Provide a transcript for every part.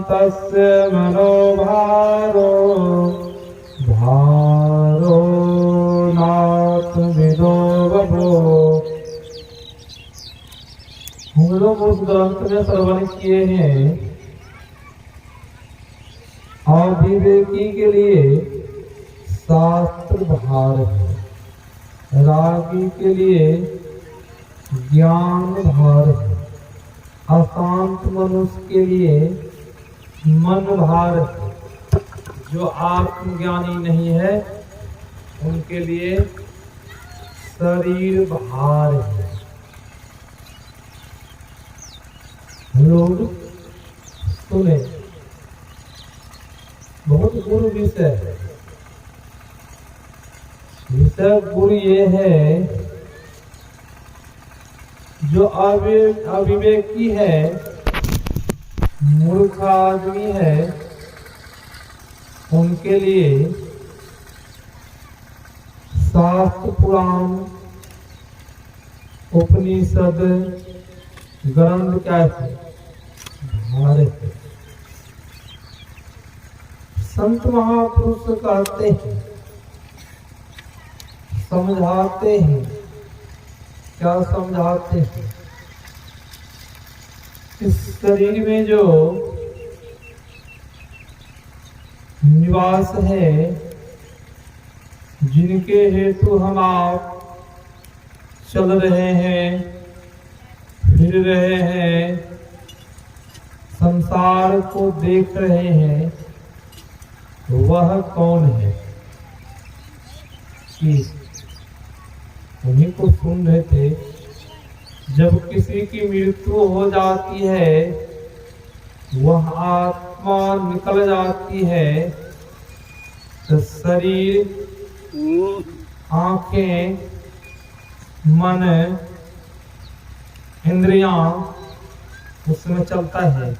तस्य मनोभारो भारो नात्मविदो बभो। हम लोग उस ग्रंथ में श्रवण किए हैं, अविवेकी के लिए शास्त्र भार है, रागी के लिए ज्ञान भार है, अशांत मनुष्य के लिए मन भार है, जो आत्मज्ञानी नहीं है उनके लिए शरीर भार है। लोग सुने, बहुत गुरु विषय है। विषय गुरु ये है, जो अविवेकी है, मूर्ख आदमी है, उनके लिए शास्त्र पुराण उपनिषद ग्रंथ क्या है, भारत। संत महापुरुष कहते हैं, समझाते हैं। क्या समझाते हैं? इस शरीर में जो निवास है, जिनके हेतु हम आप चल रहे हैं, फिर रहे हैं, संसार को देख रहे हैं, वह कौन है? कि उन्हीं को सुन रहे थे। जब किसी की मृत्यु हो जाती है, वह आत्मा निकल जाती है, तो शरीर, आंखें, मन, इंद्रियां उसमें चलता है।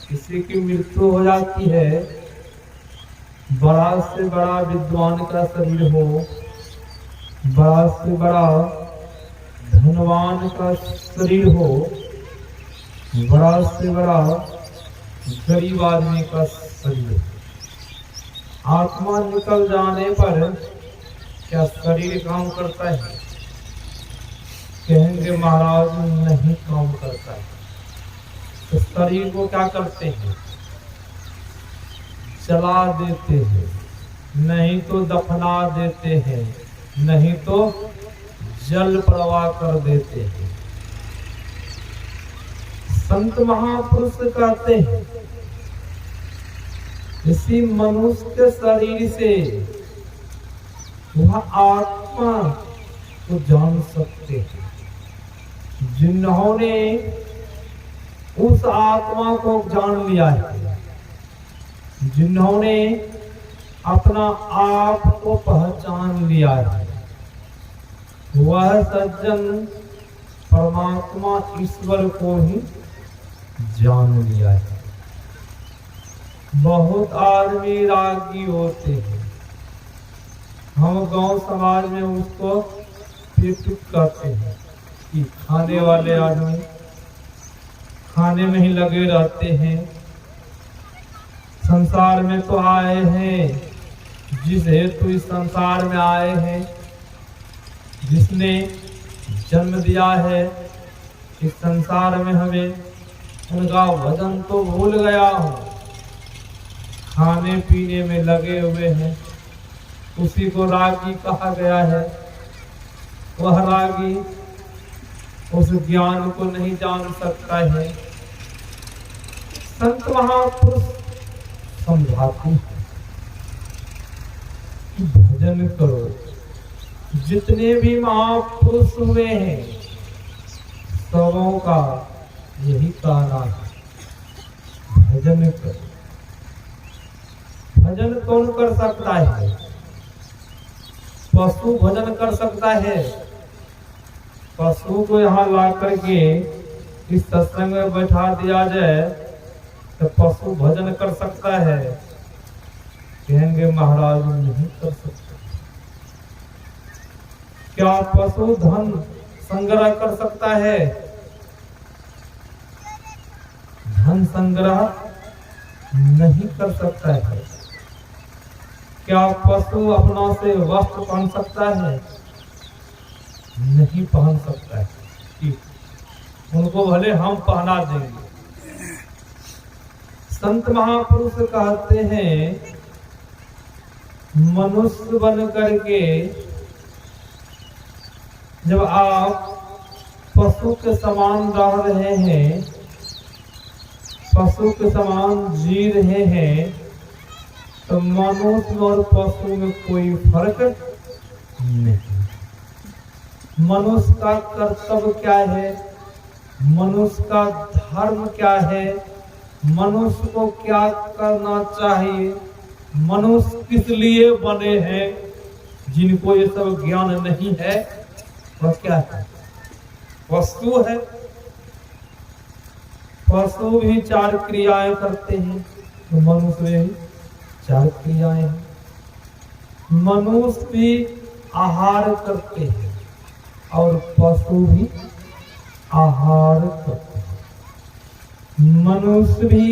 किसी की मृत्यु हो जाती है, बड़ा से बड़ा विद्वान का शरीर हो, बड़ा से बड़ा धनवान का शरीर हो, बड़ा से बड़ा गरीब आदमी का शरीर हो, आत्मा निकल जाने पर क्या शरीर काम करता है? कहेंगे महाराज नहीं काम करता है। तो शरीर को क्या करते हैं? जला देते हैं, नहीं तो दफना देते हैं, नहीं तो जल प्रवाह कर देते हैं। संत महापुरुष कहते हैं, इसी मनुष्य के शरीर से वह आत्मा को जान सकते हैं, जिन्होंने उस आत्मा को जान लिया है, जिन्होंने अपना आप को पहचान लिया है, वह सज्जन परमात्मा ईश्वर को ही जान लिया है। बहुत आदमी रागी होते हैं, हम गांव समाज में उसको पेटुक कहते हैं, कि खाने वाले आदमी खाने में ही लगे रहते हैं। संसार में तो आए हैं, जिस हेतु इस संसार में आए हैं, जिसने जन्म दिया है, इस संसार में हमें उनका वजन तो भूल गया हूँ, खाने पीने में लगे हुए हैं। उसी को रागी कहा गया है। वह रागी उस ज्ञान को नहीं जान सकता है। संत महापुरुष समझाते हैं कि भजन करो। जितने भी महापुरुष हुए हैं, सबों का यही कहना है, भजन करो। भजन कौन कर सकता है? पशु भजन कर सकता है। पशु को यहाँ ला करके इस सत्संग में बैठा दिया जाए तो पशु भजन कर सकता है? कहेंगे महाराज नहीं कर सकता। क्या पशु धन संग्रह कर सकता है? धन संग्रह नहीं कर सकता है। क्या पशु अपना से वस्त्र पहन सकता है? नहीं पहन सकता है। उनको भले हम पहना देंगे। संत महापुरुष कहते हैं मनुष्य बन करके जब आप पशु के समान रह रहे हैं, पशु के समान जी रहे हैं, तो मनुष्य और पशु में कोई फर्क नहीं। मनुष्य का कर्तव्य क्या है? मनुष्य का धर्म क्या है? मनुष्य को क्या करना चाहिए? मनुष्य किस लिए बने हैं? जिनको ये सब ज्ञान नहीं है वह क्या है? वस्तु है। पशु भी 4 क्रियाएं करते हैं, तो मनुष्य में भी 4 क्रियाएं हैं। मनुष्य भी आहार करते हैं और पशु भी आहार करते हैं। मनुष्य भी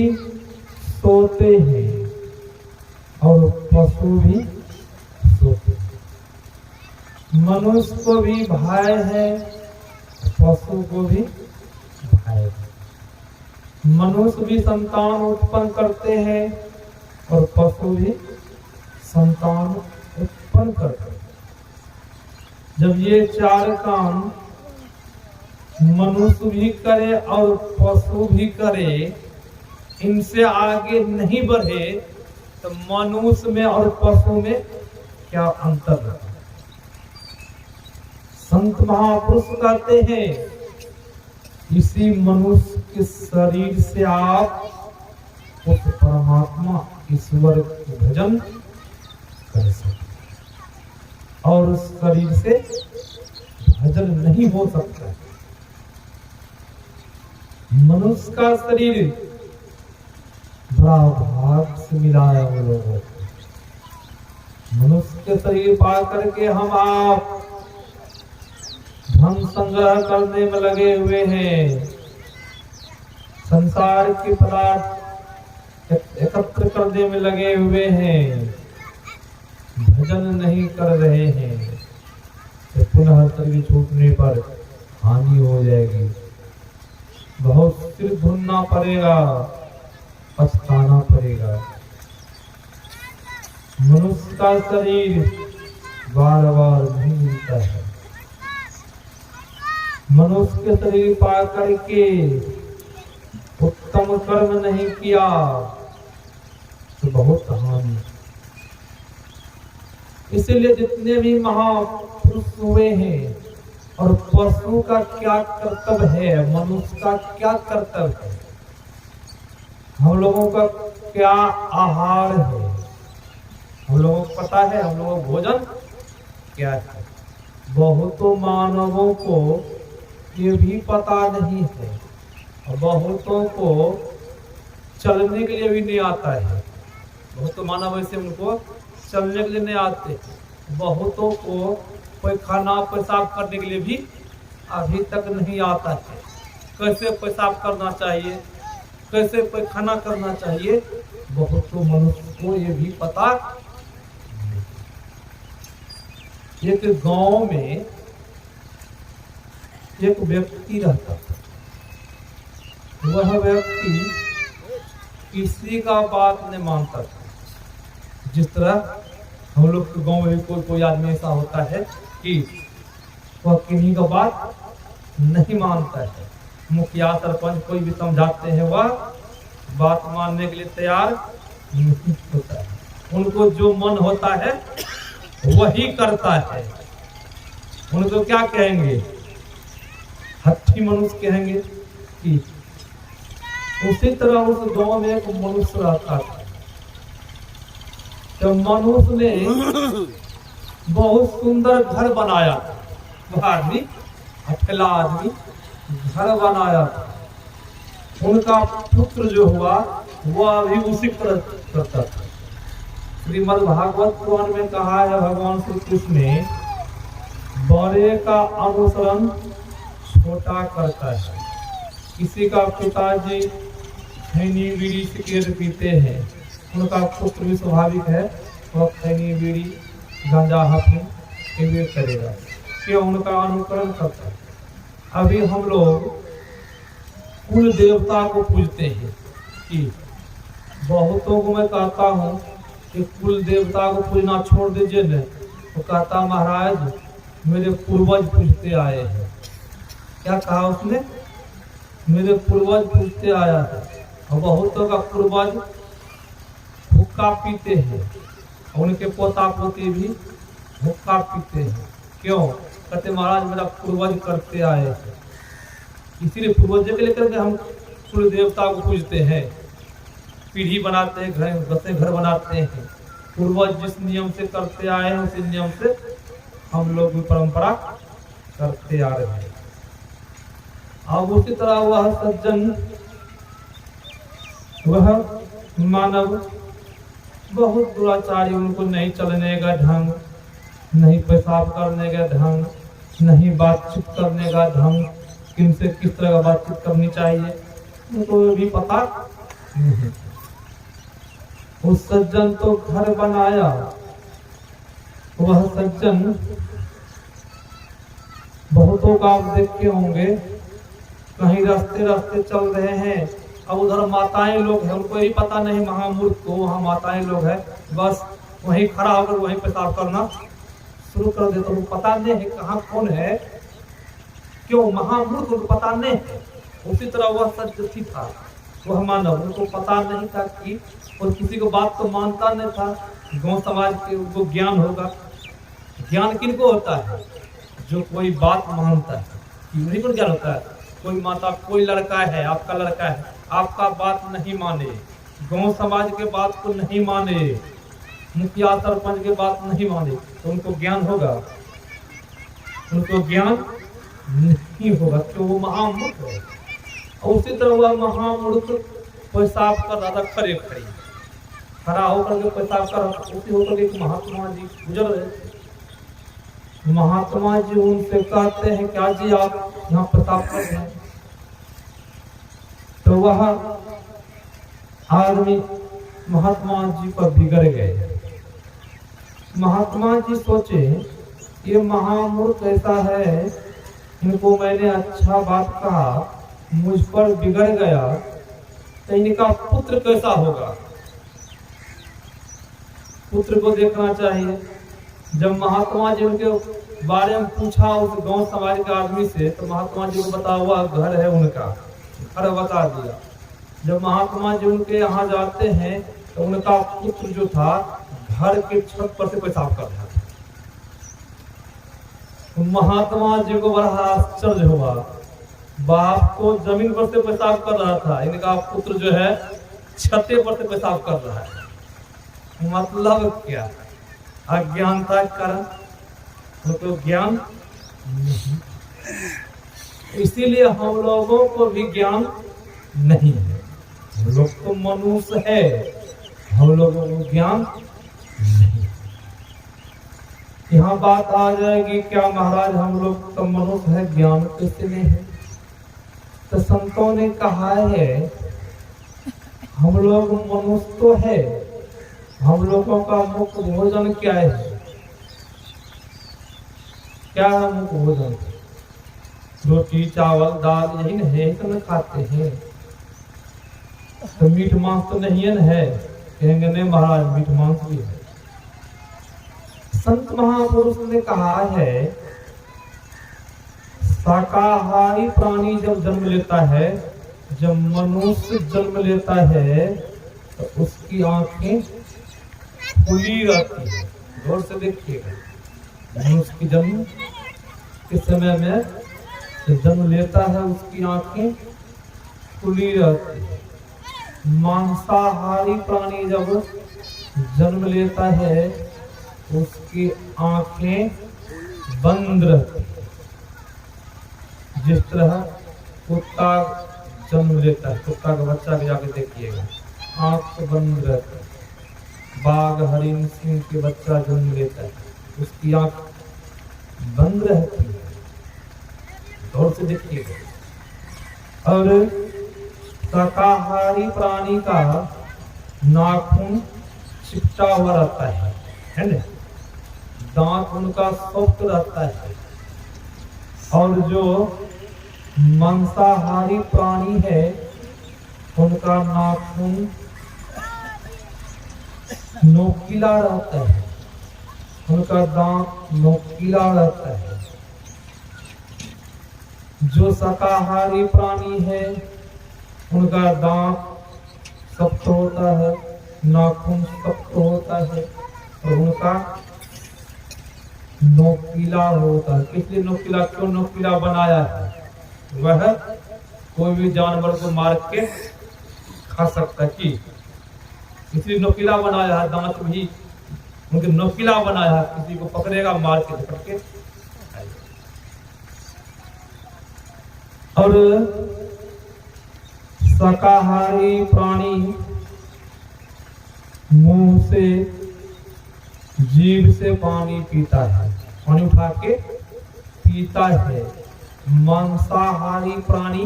सोते हैं और पशु भी सोते हैं। मनुष्य को भी भाई है, पशु को भी भाई है। मनुष्य भी संतान उत्पन्न करते हैं और पशु भी संतान उत्पन्न करते हैं। जब ये 4 काम मनुष्य भी करे और पशु भी करे, इनसे आगे नहीं बढ़े, तो मनुष्य में और पशु में क्या अंतर है? संत महापुरुष कहते हैं इसी मनुष्य के शरीर से आप उस परमात्मा ईश्वर के भजन कर सकते, और उस शरीर से भजन नहीं हो सकता। मनुष्य का शरीर बड़ा भाग से मिला है हम लोगों को। मनुष्य के शरीर पा करके हम आप धन संग्रह करने में लगे हुए हैं, संसार के पदार्थ एकत्र करने में लगे हुए हैं, भजन नहीं कर रहे हैं, तो पुनः शरीर छूटने पर हानि हो जाएगी। बहुत सिर धुनना पड़ेगा, पछताना पड़ेगा। मनुष्य का शरीर बार बार नहीं मिलता है। मनुष्य के शरीर पा करके उत्तम कर्म नहीं किया तो बहुत हानि। इसलिए जितने भी महापुरुष हुए हैं, और पशु का क्या कर्तव्य है, मनुष्य का क्या कर्तव्य है, हम लोगों का क्या आहार है, हम लोगों को पता है, हम लोगों को भोजन क्या है। बहुतों मानवों को ये भी पता नहीं है, और बहुतों को चलने के लिए भी नहीं आता है। बहुत मानव ऐसे उनको चलने के लिए नहीं आते। बहुतों को कोई खाना पेशाब करने के लिए भी अभी तक नहीं आता है। कैसे पेशाब करना चाहिए, कैसे पैखाना करना चाहिए, बहुतों मनुष्य को ये भी पता नहीं। एक गांव में एक व्यक्ति रहता था। वह व्यक्ति किसी का बात नहीं मानता था। जिस तरह हम लोग के गांव में कोई आदमी ऐसा होता है कि वह किन्हीं का बात नहीं मानता है। मुखिया सरपंच कोई भी समझाते हैं, वह बात मानने के लिए तैयार नहीं होता है। उनको जो मन होता है वही करता है। उनको क्या कहेंगे? हट्टी मनुष्य कहेंगे। कि उसी तरह उस गांव में एक मनुष्य रहता था। तो मनुष्य ने बहुत सुंदर घर बनाया। वह आदमी, अकेला आदमी घर बनाया। उनका पुत्र जो हुआ वह भी उसी तरह करता था। श्रीमद् भागवत पुराण में कहा है, भगवान श्री कृष्ण ने बड़े का अनुसरण छोटा करता है। किसी का पिताजी खैनी बीड़ी सिगरेट पीते हैं, उनका पुत्र भी स्वाभाविक है वह खैनी बीड़ी गांजा अफीम ये करेगा, क्यों? उनका अनुकरण करता है। अभी हम लोग कुल देवता को पूजते हैं कि बहुतों को मैं कहता हूँ कि कुल देवता को पूजना छोड़ दीजिए न, तो कहता महाराज मेरे पूर्वज पूजते आए हैं। क्या कहा उसने? मेरे पूर्वज पूजते आया है। और बहुतों का पूर्वज हुक्का पीते हैं, उनके पोता पोती भी हुक्का पीते हैं, क्यों? कहते महाराज मेरा पूर्वज करते आए हैं, इसीलिए पूर्वज के लेकर के हम कुल देवता को पूजते हैं, पीढ़ी बनाते हैं, घर बनाते हैं। पूर्वज जिस नियम से करते आए हैं उसी नियम से हम लोग भी परंपरा करते आ रहे हैं। अब उसी तरह वह सज्जन, वह मानव बहुत दुराचारी, उनको नहीं चलने का ढंग, नहीं पेशाब करने का ढंग, नहीं बातचीत करने का ढंग, किनसे किस तरह का बातचीत करनी चाहिए उनको भी पता नहीं। उस सज्जन तो घर बनाया, वह सज्जन बहुतों का आप देखे होंगे, कहीं रास्ते रास्ते चल रहे हैं, अब उधर माताएं लोग हैं, उनको यही पता नहीं महामूर्ख को वहाँ माताएं लोग हैं, बस वहीं खड़ा होकर वहीं पेशाब करना शुरू कर देते, उनको पता नहीं है कहाँ कौन है, क्यों? महामूर्ख, उनको पता नहीं है। उसी तरह वह सज्जन था, वह मानव, उनको पता नहीं था कि, और किसी को बात तो मानता नहीं था, गांव समाज के उनको ज्ञान होगा। ज्ञान किनको होता है? जो कोई बात मानता है, नहीं को ज्ञान होता है। कोई माता, कोई लड़का है, आपका लड़का है, आपका बात नहीं माने, गांव समाज के बात को नहीं माने, मुखिया सरपंच के बात नहीं माने, तो उनको ज्ञान होगा? उनको ज्ञान नहीं होगा, क्यों? वो महामूर्ख है। और उसी तरह वह महामूर्ख पेशाब कर रहा था, खड़ा होकर के पेशाब कर रहा था। उसी होकर के महात्मा जी गुजर रहे थे। महात्मा जी उनसे कहते हैं क्या जी आप यहाँ पेशाब कर रहे हैं? तो वह आदमी महात्मा जी पर बिगड़ गए। महात्मा जी सोचे ये महामूर्ख ऐसा है, इनको मैंने अच्छा बात कहा, मुझ पर बिगड़ गया, तो इनका पुत्र कैसा होगा? पुत्र को देखना चाहिए। जब महात्मा जी उनके बारे में पूछा उस गांव समाज के आदमी से, तो महात्मा जी को बता हुआ घर है उनका, घर बता दिया। जब महात्मा जी उनके यहाँ जाते हैं तो उनका पुत्र जो था घर के छत पर से पेशाब कर रहा था। तो महात्मा जी को बड़ा आश्चर्य हुआ, बाप को जमीन पर से पेशाब कर रहा था, इनका पुत्र जो है छते पर से पेशाब कर रहा है। मतलब क्या? अज्ञानता के कारण, तो ज्ञान नहीं, इसीलिए हम लोगों को भी ज्ञान नहीं है। हम लोग तो मनुष्य है, हम लोगों को ज्ञान नहीं। यहाँ बात आ जाएगी क्या महाराज हम लोग तो मनुष्य है, ज्ञान कैसे नहीं है? तो संतों ने कहा है हम लोग मनुष्य तो है, हम लोगों का मुख्य भोजन क्या है? क्या है मुख्य भोजन? रोटी चावल दाल यही न है, तो न खाते हैं। तो मीठ मांस तो नहीं है न है? कहेंगे नहीं महाराज मीठ मांस भी है। संत महापुरुष ने कहा है शाकाहारी प्राणी जब जन्म लेता है, जब मनुष्य जन्म लेता है तो उसकी आंखें खुली रहती है। गौर से देखिएगा, मनुष्य की जन्म के समय में जब जन्म लेता है उसकी आंखें खुली रहती है। मांसाहारी प्राणी जब जन्म लेता है उसकी आंखें बंद रहती है। जिस तरह कुत्ता जन्म लेता है, कुत्ता का बच्चा भी जाके देखिएगा आंख बंद रहती है। बाघ हरिण सिंह के बच्चा जन्म लेता है उसकी आंख बंद रहती है। गौर से देखिएगा। और शाकाहारी प्राणी का नाखून चिपटा हुआ रहता है ना, दांत उनका सॉफ्ट रहता है। और जो मांसाहारी प्राणी है उनका नाखून नोकीला रहता है, उनका दांत नोकीला रहता है। जो शाकाहारी प्राणी है उनका दांत सख्त होता है, नाखून सख्त होता है और उनका नोकीला होता है। इसलिए नोकीला क्यों नोकीला बनाया है? वह कोई भी जानवर को मार के खा सकता है कि इसलिए नोकीला बनाया है। दांत भी उनके नोकीला बनाया है, किसी को पकड़ेगा मार के पकड़ के। और शाकाहारी प्राणी मुंह से जीभ से पानी पीता है, पानी उठा के पीता है। मांसाहारी प्राणी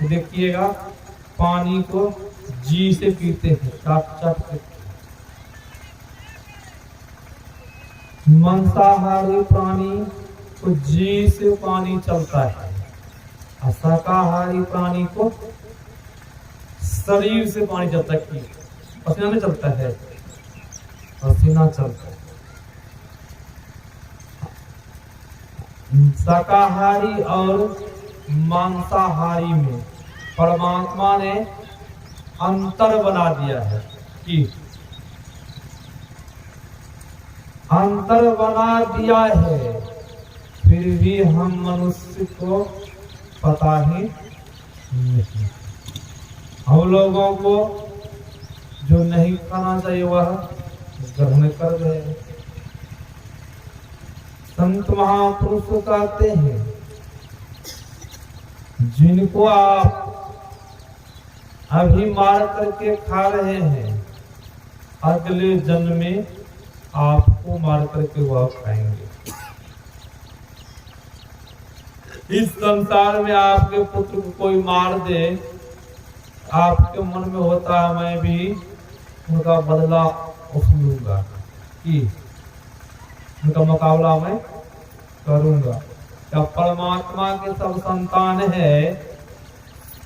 देखिएगा पानी को जी से पीते हैं, चाट चाट के। मांसाहारी प्राणी को जी से पानी चलता है, और शाकाहारी प्राणी को शरीर से पानी चलता है। पसीना नहीं चलता है, पसीना चलता है। शाकाहारी और मांसाहारी में परमात्मा ने अंतर बना दिया है कि अंतर बना दिया है, फिर भी हम मनुष्य को पता ही नहीं। हम लोगों को जो नहीं खाना चाहिए वह ग्रहण कर रहे। संत महापुरुष कहते हैं जिनको आप अभी मार करके खा रहे हैं, अगले जन्म में आपको मार करके वह खाएंगे। इस संसार में आपके पुत्र को कोई मार दे, आपके मन में होता है मैं भी उनका बदला लूंगा कि उनका मुकाबला मैं करूंगा। क्या परमात्मा के सब संतान है,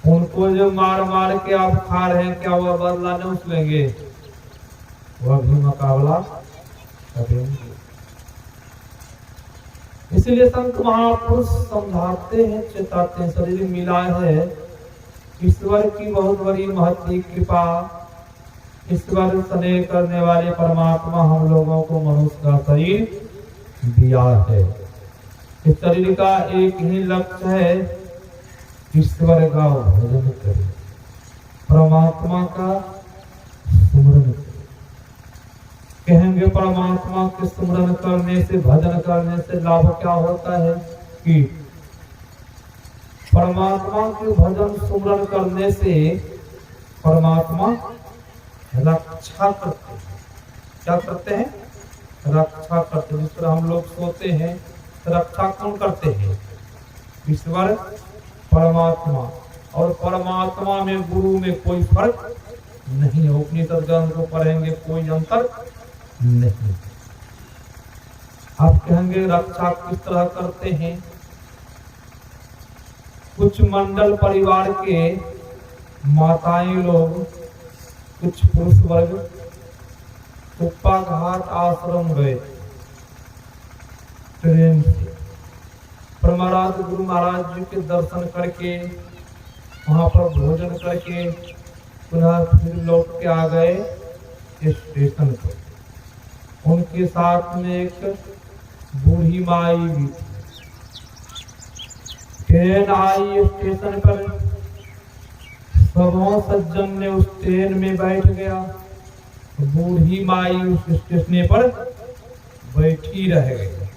उनको जो मार मार के आप खा रहे हैं, क्या वह बदला नहीं उस लेंगे? वह भी मुकाबला करेंगे। इसलिए संत महापुरुष समझाते हैं, चेताते हैं, शरीर मिला है ईश्वर की बहुत बड़ी महती कृपा। ईश्वर स्नेह करने वाले परमात्मा हम लोगों को मनुष्य का शरीर दिया है। इस शरीर का एक ही लक्ष्य है, ईश्वर का भजन करें, परमात्मा का स्मरण करें। कहेंगे परमात्मा के स्मरण करने से, भजन करने से लाभ क्या होता है कि परमात्मा के भजन स्मरण करने से परमात्मा रक्षा करते हैं। क्या करते हैं? रक्षा करते हैं। जिस तरह हम लोग सोते हैं तो रक्षा कौन करते हैं? ईश्वर परमात्मा। और परमात्मा में गुरु में कोई फर्क नहीं है। उपनिषद ग्रंथ को पढ़ेंगे कोई अंतर नहीं। आप कहेंगे रक्षा किस तरह करते हैं? कुछ मंडल परिवार के माताएं लोग, कुछ पुरुष वर्ग कुप्पा घाट आश्रम गए ट्रेन से। पर महाराज गुरु महाराज जी के दर्शन करके वहां पर भोजन करके पुनः फिर लौट के आ गए स्टेशन पर। उनके साथ में एक बूढ़ी माई भी थी। ट्रेन आई स्टेशन पर, सबों सज्जन ने उस ट्रेन में बैठ गया। बूढ़ी माई उस स्टेशन पर बैठी रह गई।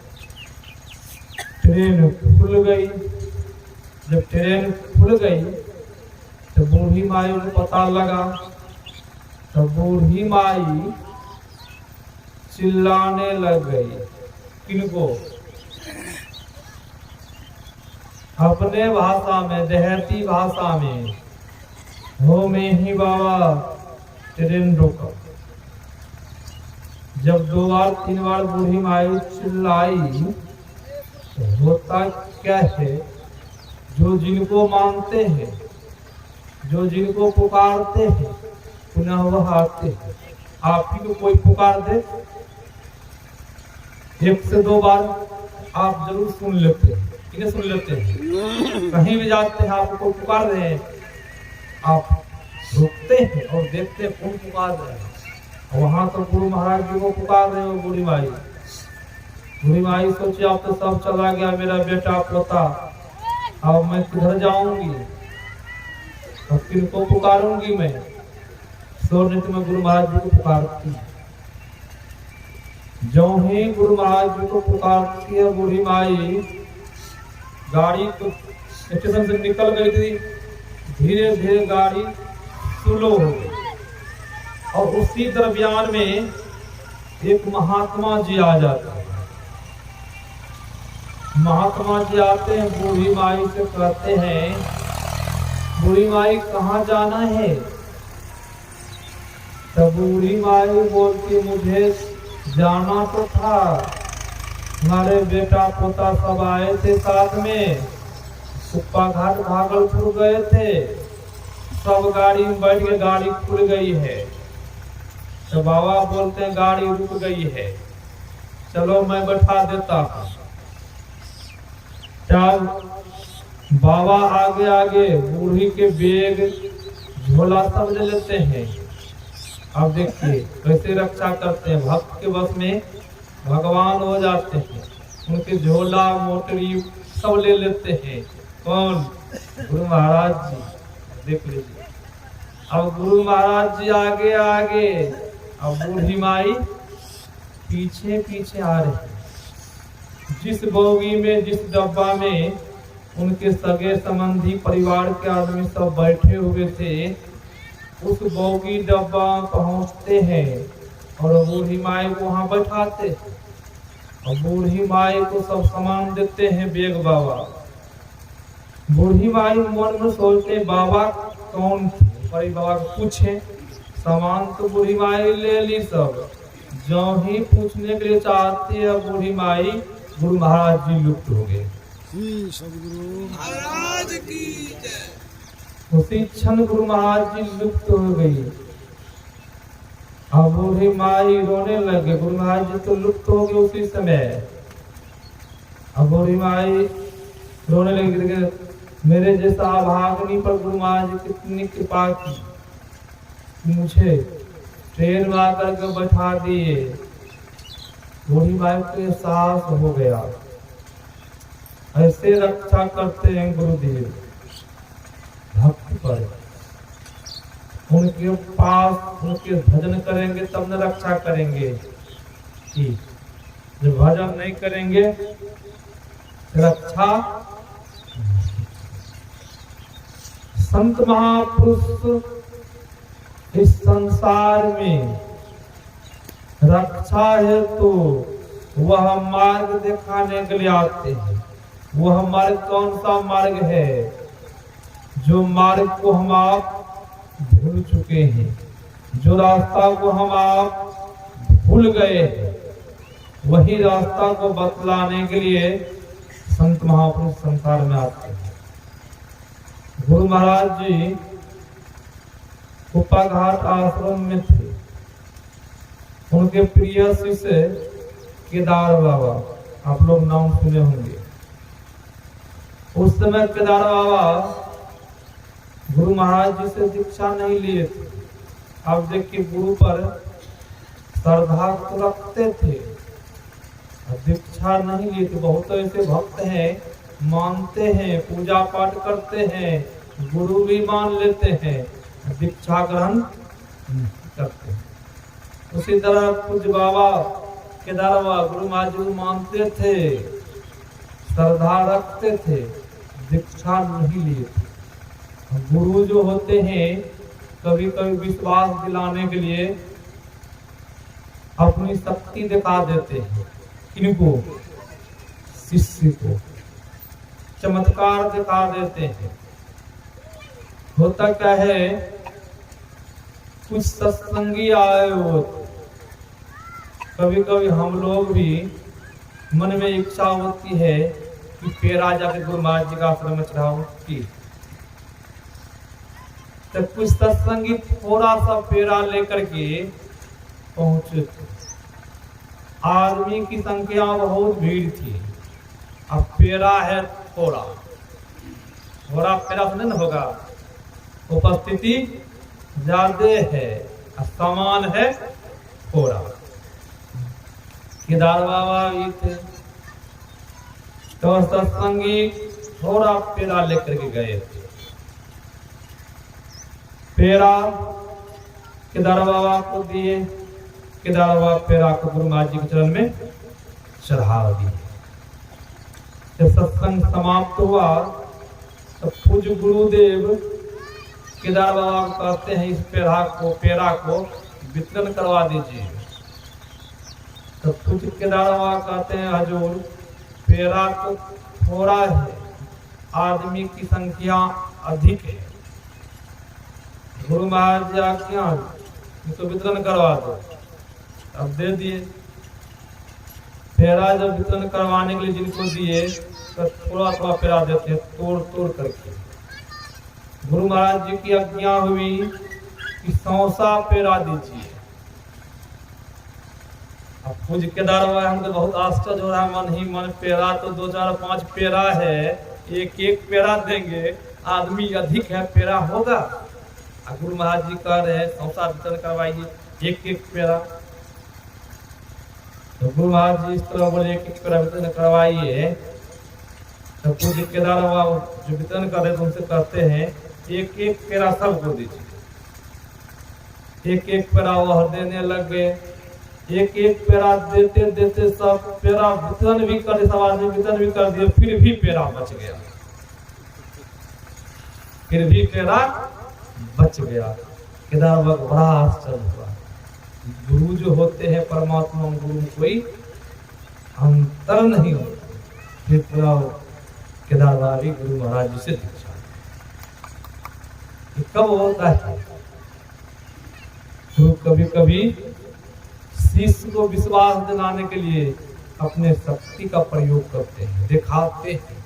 ट्रेन खुल गई। जब ट्रेन खुल गई तो बूढ़ी माई को पता लगा, तो बूढ़ी माई चिल्लाने लग गई। किनको? अपने भाषा में, देहाती भाषा में हो में ही बाबा ट्रेन रोका। जब 2 बार 3 बार बूढ़ी माई चिल्लाई तो होता क्या है, जो जिनको मानते हैं, जो जिनको पुकारते हैं, पुनः वह आते हैं। आप ही को कोई पुकार दे, 1 से 2 बार आप जरूर सुन लेते हैं, ठीक है, सुन लेते हैं। कहीं भी जाते हैं आपको पुकार रहे हैं, आप रुकते हैं और देखते हैं कौन पुकार रहे हैं। वहां तो गुरु महाराज जी को पुकार रहे हो बूढ़ी माई। बूढ़ी माई सोची अब तो सब चला गया, मेरा बेटा पोता, अब मैं किधर जाऊंगी, अब किनको पुकारूंगी मैं। सोच में गुरु महाराज जी को पुकारती। जो ही गुरु महाराज जी को पुकारती है बूढ़ी माई, गाड़ी तो स्टेशन से निकल गई थी, धीरे धीरे गाड़ी स्लो हो गई। और उसी दरमियान में एक महात्मा जी आ जाते हैं। महात्मा जी आते हैं, बूढ़ी माई से कहते हैं, बूढ़ी माई कहाँ जाना है। तो बूढ़ी माई बोलती, मुझे जाना तो था, हमारे बेटा पोता सब आए थे साथ में, कुप्पा घाट भागलपुर गए थे, सब गाड़ी में बैठ के गाड़ी खुल गई है। तो बाबा बोलते हैं गाड़ी रुक गई है, चलो मैं बैठा देता हूँ। चल बाबा आगे आगे बूढ़ी के बैग झोला सब ले लेते हैं। अब देखिए कैसे रक्षा करते हैं, भक्त के बस में भगवान हो जाते हैं। उनके झोला मोटरी सब ले लेते हैं। कौन? गुरु महाराज जी। देख लीजिए, अब गुरु महाराज जी आगे आगे, अब बूढ़ी माई पीछे पीछे आ रही। जिस बोगी में, जिस डब्बा में उनके सगे संबंधी परिवार के आदमी सब बैठे हुए थे, उस बोगी डब्बा पहुंचते हैं और बूढ़ी माई को वहां बैठाते हैं। और बूढ़ी माई को सब सामान देते हैं बैग बाबा। बूढ़ी माई मन में सोचते बाबा कौन थे, बड़ी बाबा को पूछे। सामान तो बूढ़ी माई ले ली सब। जो ही पूछने के लिए चाहती है बूढ़ी माई, गुरु महाराज जी लुप्त हो गए। महाराज की जय। उसी क्षण गुरु महाराज जी लुप्त हो गई। अब बूढ़ी माई रोने लगे, गुरु महाराज जी तो लुप्त हो गए उसी समय। अब बूढ़ी माई रोने लगी, मेरे जैसा अभागनी पर गुरु महाराज जी कितनी कृपा की, मुझे ट्रेन में आकर के बैठा दिए। बूढ़ी माई को एहसास हो गया। ऐसे रक्षा करते हैं गुरुदेव भक्त पर। उनके पास उनके भजन करेंगे तब न रक्षा करेंगे। कि जब भजन नहीं करेंगे रक्षा। संत महापुरुष इस संसार में रक्षा है तो वह मार्ग दिखाने के लिए आते हैं। वह मार्ग कौन सा मार्ग है? जो मार्ग को हम आप भूल चुके हैं, जो रास्ता को हम आप भूल गए हैं, वही रास्ता को बतलाने के लिए संत महापुरुष संसार में आते हैं। गुरु महाराज जी कुप्पा घाट आश्रम में थे। उनके प्रिय शिष्य केदार बाबा, आप लोग नाम सुने होंगे। उस समय केदार बाबा गुरु महाराज जी से दीक्षा नहीं लिए थे। अब देखिए गुरु पर श्रद्धा तो रखते थे, दीक्षा नहीं लिए थे। बहुत ऐसे भक्त हैं, मानते हैं, पूजा पाठ करते हैं, गुरु भी मान लेते हैं, दीक्षा ग्रहण करते हैं। उसी तरह पूज्य बाबा केदार बाबा गुरु महाराज जी मानते थे, श्रद्धा रखते थे, दीक्षा नहीं लिए थे। गुरु जो होते हैं कभी कभी विश्वास दिलाने के लिए अपनी शक्ति दिखा देते हैं। किनको? शिष्य को चमत्कार दिखा देते हैं। होता क्या है, कुछ सत्संगी आए हो, कभी कभी हम लोग भी मन में इच्छा होती है कि पेड़ा जाके गुरु महाराज जी का आश्रम में चढ़ाओ की, तो कुछ सत्संगी थोड़ा सा पेड़ा लेकर के पहुंचे। आदमी की संख्या बहुत भीड़ थी, अब पेड़ा है थोड़ा पेड़ा से नहीं होगा, उपस्थिति ज्यादा है, सामान है थोड़ा। केदार बाबा भी थे, तो सत्संगी थोड़ा पेड़ा लेकर के गए थे। पेड़ा केदार बाबा को दिए, केदार बाबा पेड़ा को गुरु महाराज जी के चरण में चढ़ा दिए। जब सत्संग समाप्त हुआ तो पूज्य गुरुदेव केदार बाबा को कहते हैं, इस पेड़ा को वितरण करवा दीजिए। तो पूज्य केदार बाबा कहते हैं, हजूर पेड़ा तो थोड़ा है, आदमी की संख्या अधिक है, गुरु महाराज जी आज्ञा तो वितरण करवा दो। अब दे दिए। पेड़ा जब वितरण करवाने के लिए जिनको दिए तो थोड़ा थोड़ा पेड़ा देते हैं, तोड़ तोड़ करके। गुरु महाराज जी की आज्ञा हुई कि 100 पेड़ा दीजिए। अब पूज्य केदार बाबा हमको बहुत आश्चर्य हो रहा है, मन ही मन, पेड़ा तो 2 4 5 पेड़ा है, एक एक पेड़ा देंगे, आदमी अधिक है, पेड़ा होगा। गुरु महाराज जी कह रहे हैं 100 वितरण करवाइए, एक एक पेड़ा। तो गुरु महाराज जी इस तरह बोले, एक एक पेड़ा वितरण करवाइए। तो पूज्य केदार बाबा जो वितरण कर रहे थे उनसे कहते हैं, एक एक पेड़ा सबको दीजिए। एक एक पेड़ा वह देने लग गए। एक एक पेड़ा देते देते सब पेड़ा वितरण भी कर, सब आदमी वितरण भी कर दिए, फिर भी पेड़ा बच गया, फिर भी पेड़ा बच गया। केदार बाबा को बड़ा आश्चर्य हुआ। गुरु जो होते हैं परमात्मा, गुरु में कोई अंतर नहीं होता। फिर केदार बाबा भी गुरु महाराज जी से दीक्षा। कब होता है? तो कभी कभी शिष्य को विश्वास दिलाने के लिए अपने शक्ति का प्रयोग करते हैं, दिखाते हैं।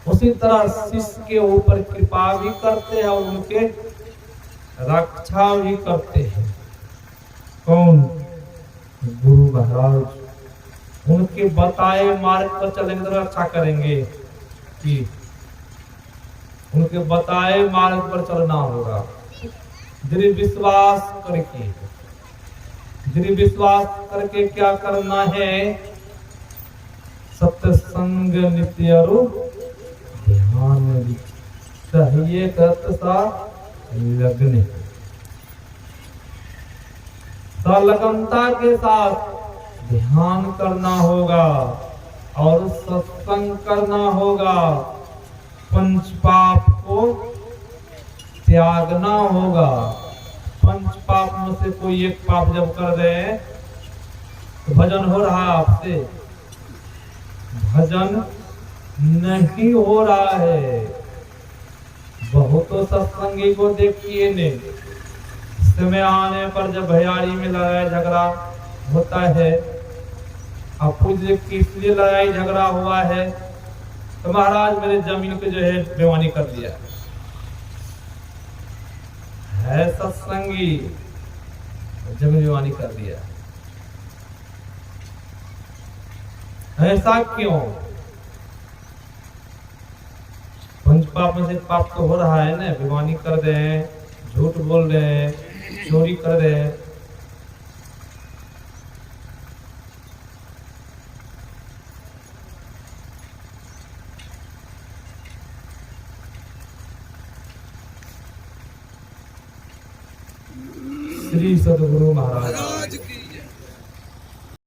उसी तरह शिष्य के ऊपर कृपा भी करते हैं और उनके रक्षा भी करते हैं। कौन? गुरु महाराज। उनके बताए मार्ग पर चलेंगे तो रक्षा करेंगे, कि उनके बताए मार्ग पर चलना होगा। दृढ़ विश्वास करके, दृढ़ विश्वास करके क्या करना है? सत्संग नित्य ध्यान चाहिए, सा लगने, संलग्नता के साथ ध्यान करना होगा और सत्संग करना होगा। पंच पाप को त्यागना होगा। पंच पाप में से कोई एक पाप जब कर रहे हैं तो भजन हो रहा है आपसे, भजन नहीं हो रहा है। बहुतों सत्संगी को देखिए ने, समय आने पर जब भैयारी में लड़ाई झगड़ा होता है, अब पूज्य किस लिए लड़ाई झगड़ा हुआ है? तो महाराज मेरे जमीन को जो है बेईमानी कर दिया है, सत्संगी जमीन बेईमानी कर दिया। ऐसा क्यों? पंच पाप में से पाप तो हो रहा है ना, बेईमानी कर रहे हैं, झूठ बोल रहे हैं, चोरी कर रहे हैं। श्री सद्गुरु महाराज